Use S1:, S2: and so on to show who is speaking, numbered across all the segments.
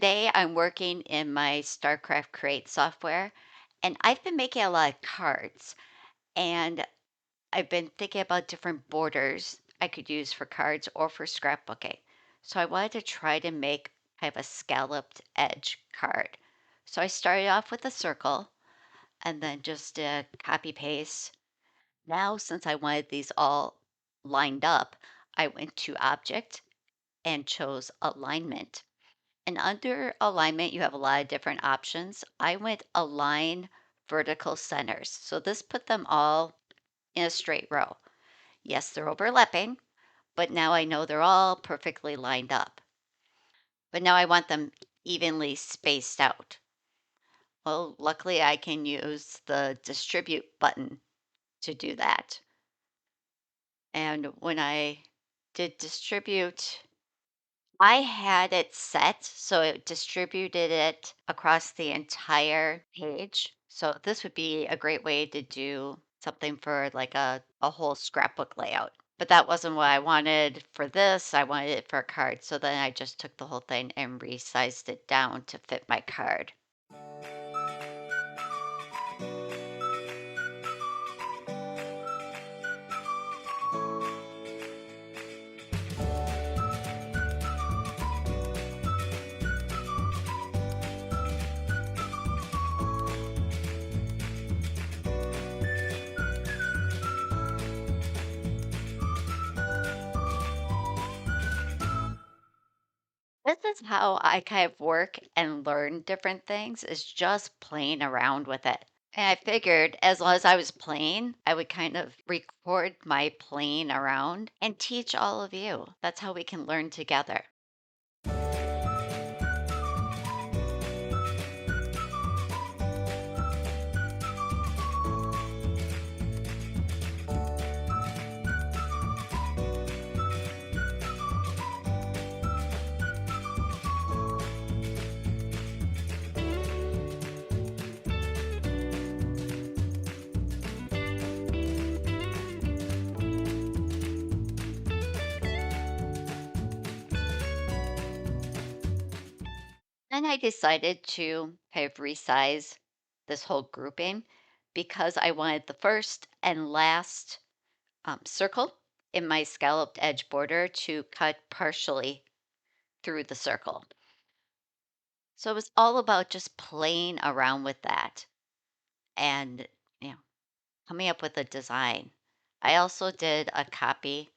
S1: Today, I'm working in my StarCraft CREATE software, and I've been making a lot of cards. And I've been thinking about different borders I could use for cards or for scrapbooking. So I wanted to try to make kind of a scalloped edge card. So I started off with a circle and then just copy paste. Now, since I wanted these all lined up, I went to Object and chose Alignment. And under alignment, you have a lot of different options. I went align vertical centers. So this put them all in a straight row. Yes, they're overlapping, but now I know they're all perfectly lined up. But now I want them evenly spaced out. Well, luckily I can use the distribute button to do that. And when I did distribute, I had it set so it distributed it across the entire page. So this would be a great way to do something for like a whole scrapbook layout. But that wasn't what I wanted for this. I wanted it for a card. So then I just took the whole thing and resized it down to fit my card. This is how I kind of work and learn different things is just playing around with it. And I figured as long as I was playing, I would kind of record my playing around and teach all of you. That's how we can learn together. And I decided to kind of resize this whole grouping because I wanted the first and last circle in my scalloped edge border to cut partially through the circle. So it was all about just playing around with that and, you know, coming up with a design. I also did a copy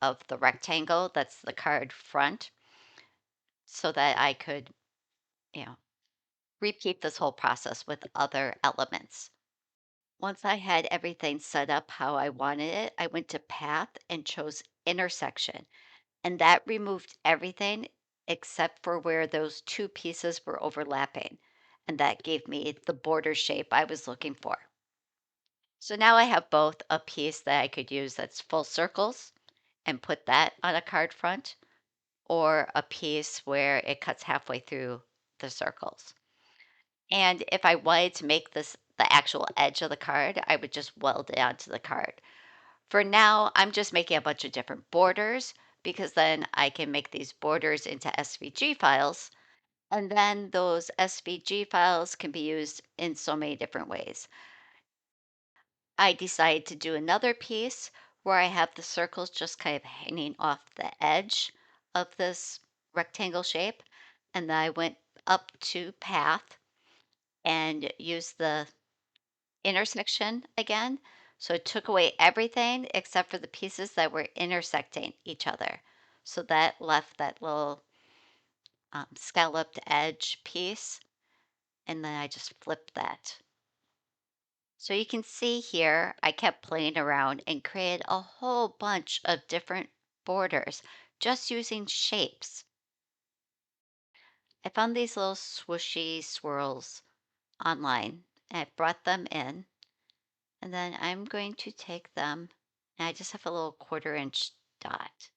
S1: of the rectangle that's the card front so that I could, you know, repeat this whole process with other elements. Once I had everything set up how I wanted it, I went to path and chose intersection. And that removed everything except for where those two pieces were overlapping. And that gave me the border shape I was looking for. So now I have both a piece that I could use that's full circles and put that on a card front, or a piece where it cuts halfway through the circles. And if I wanted to make this the actual edge of the card, I would just weld it onto the card. For now, I'm just making a bunch of different borders because then I can make these borders into SVG files. And then those SVG files can be used in so many different ways. I decided to do another piece where I have the circles just kind of hanging off the edge of this rectangle shape. And then I went up to path and used the intersection again. So it took away everything except for the pieces that were intersecting each other. So that left that little scalloped edge piece. And then I just flipped that. So you can see here, I kept playing around and created a whole bunch of different borders just using shapes. I found these little swooshy swirls online and I brought them in. And then I'm going to take them, and I just have a little 1/4 inch dot.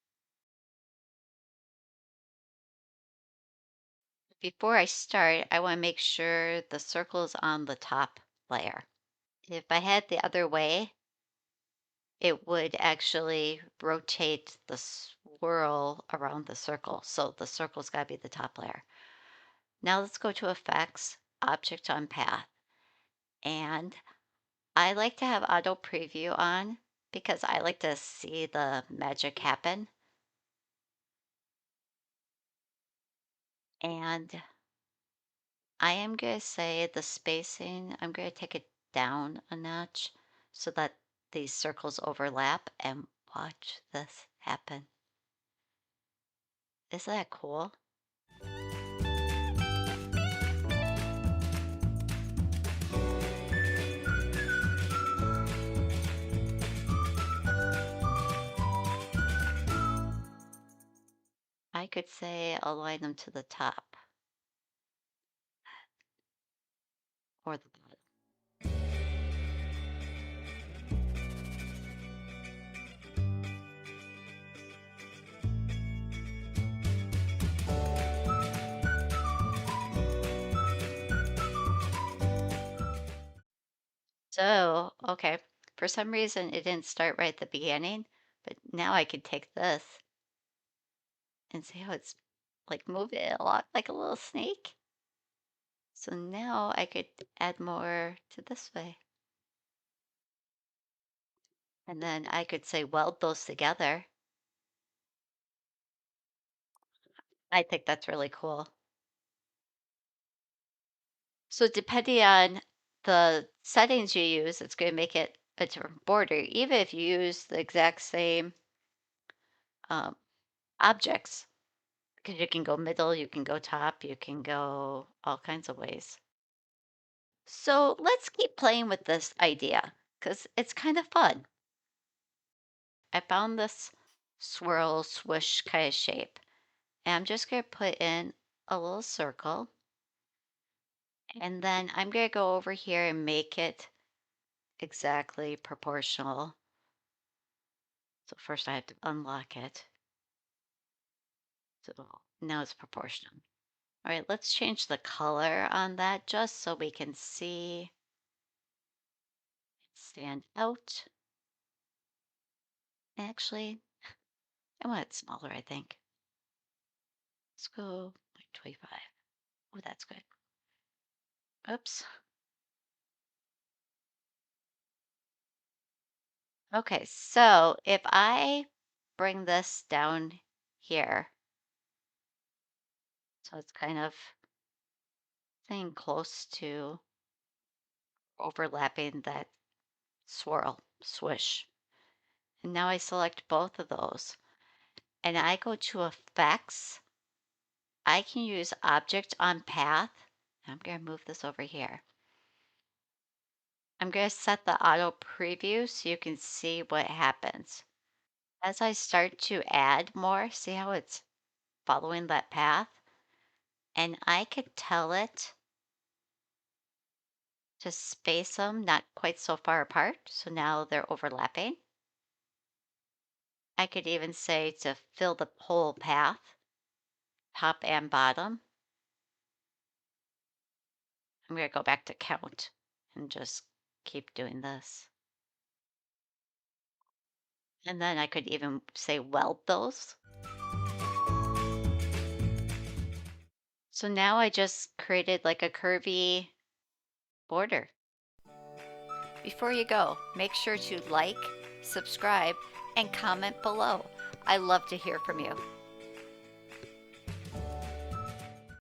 S1: Before I start, I want to make sure the circle is on the top layer. If I had the other way, it would actually rotate the swirl around the circle. So the circle's got to be the top layer. Now let's go to Effects, Object on Path. And I like to have Auto Preview on because I like to see the magic happen. And I am going to say the spacing, I'm going to take it down a notch so that these circles overlap and watch this happen. Isn't that cool? I could say align them to the top or the bottom. So, okay, for some reason it didn't start right at the beginning, but now I could take this and see how it's like moving a lot like a little snake. So now I could add more to this way. And then I could say weld those together. I think that's really cool. So depending on the settings you use, it's going to make it a different border, even if you use the exact same um, objects. Because you can go middle, you can go top, you can go all kinds of ways. So let's keep playing with this idea because it's kind of fun. I found this swirl swoosh kind of shape. And I'm just going to put in a little circle. And then I'm going to go over here and make it exactly proportional. So first I have to unlock it. So now it's proportional. All right, let's change the color on that just so we can see it stand out. Actually, I want it smaller, I think. Let's go like 25. Oh, that's good. Oops. Okay, so if I bring this down here, so it's kind of staying close to overlapping that swirl, swish. And now I select both of those and I go to Effects. I can use Object on Path. I'm going to move this over here. I'm going to set the auto preview so you can see what happens. As I start to add more, see how it's following that path? And I could tell it to space them not quite so far apart. So now they're overlapping. I could even say to fill the whole path, top and bottom. I'm going to go back to count and just keep doing this. And then I could even say weld those. So now I just created like a curvy border. Before you go, make sure to like, subscribe, and comment below. I love to hear from you.